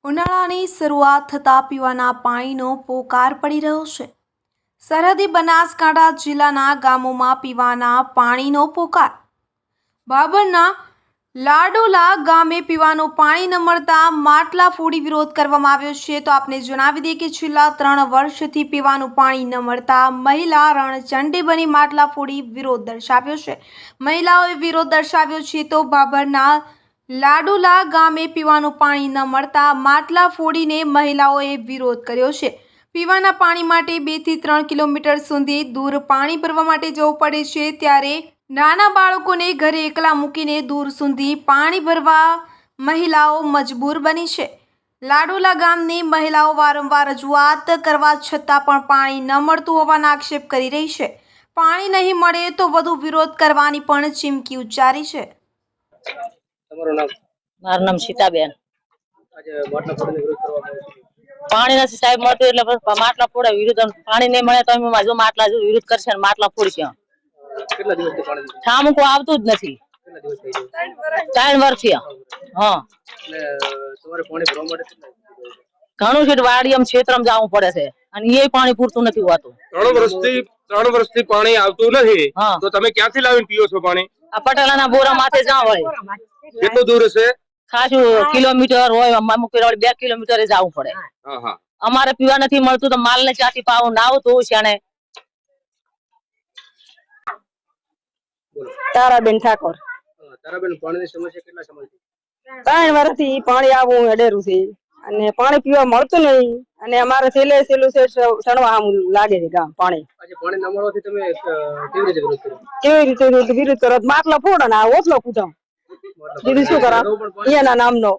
ઉનાળાની શરૂઆત થતાં પીવાના પાણીનો પોકાર પડી રહ્યો છે। સરહદી બનાસકાંઠા જિલ્લાના ગામોમાં પીવાના પાણીનો પોકાર। બાબરના લાડોલા ગામે પીવાનું પાણી ન મળતા માટલા ફોડી વિરોધ કરવામાં આવ્યો છે। તો આપને જણાવી દઈએ કે છેલ્લા 3 વર્ષથી પીવાનું પાણી ન મળતા મહિલા રણચંડી બની માટલા ફોડી વિરોધ દર્શાવ્યો છે। મહિલાઓએ વિરોધ દર્શાવ્યો છે તો બાબરના લાડોલા ગામે પીવાનું પાણી ન મળતા માટલા ફોડીને મહિલાઓએ વિરોધ કર્યો છે। પીવાના પાણી માટે 2 થી 3 કિલોમીટર સુધી દૂર પાણી ભરવા માટે જવું પડે છે, ત્યારે નાના બાળકોને ઘરે એકલા મૂકીને દૂર સુધી પાણી ભરવા મહિલાઓ મજબૂર બની છે। લાડોલા ગામની મહિલાઓ વારંવાર રજૂઆત કરવા છતાં પણ પાણી ન મળતું હોવાના આક્ષેપ કરી રહી છે। પાણી નહીં મળે તો વધુ વિરોધ કરવાની પણ ચીમકી ઉચ્ચારી છે। મારું નામ સીતાબેન। પાણી નથી સાહેબ મળતું એટલે માટલા ફોડે વિરોધ। પાણી નહીં મળે તો અમે જો માટલા જો વિરોધ કરશે ને માટલા ફોડશે। કેટલા દિવસથી પાણી નથી? ઠામકું આવતું જ નથી। કેટલા દિવસ થઈ ગયા? 3 વર્ષથી। હા, એટલે તમારે પાણી ભરવા માટે ઘણું છે, વાડીમાં ક્ષેત્રમાં જવું પડે છે અને એ પાણી પૂરતું નથી હોતું। 3 વર્ષથી પાણી આવતું નથી, હા, તો તમે ક્યાંથી લાવીને પીઓ છો પાણી? આ પટેલાના બોરા માથે જાવ હોય। કેટલું દૂર છે? ખાસું કિલોમીટર હોય, અમુક 2 કિલોમીટર જવું પડે। હા હા, અમારે પીવા નથી મળતું તો માલ ને ચાથી પાવું ના આવતું છે। તારાબેન ઠાકોર। તારાબેન, પાણીની સમસ્યા કેટલા સમયથી? 3 વર્ષથી પાણી આવું અડેરું છે અને પાણી પીવા મળતું નહીં અને અમારે છેલ્લે છેલ્લું છે સણવા આમ લાગે છે ગામ પાણી। આજે પાણી ન મળવાથી તમે કેવી રીતે વિરોધ કર્યો? કેવી રીતે વિરોધ કરો? માટલા ફોડો ને આ ઓછલો પૂછો, બીજું શું કરો? એના નામનો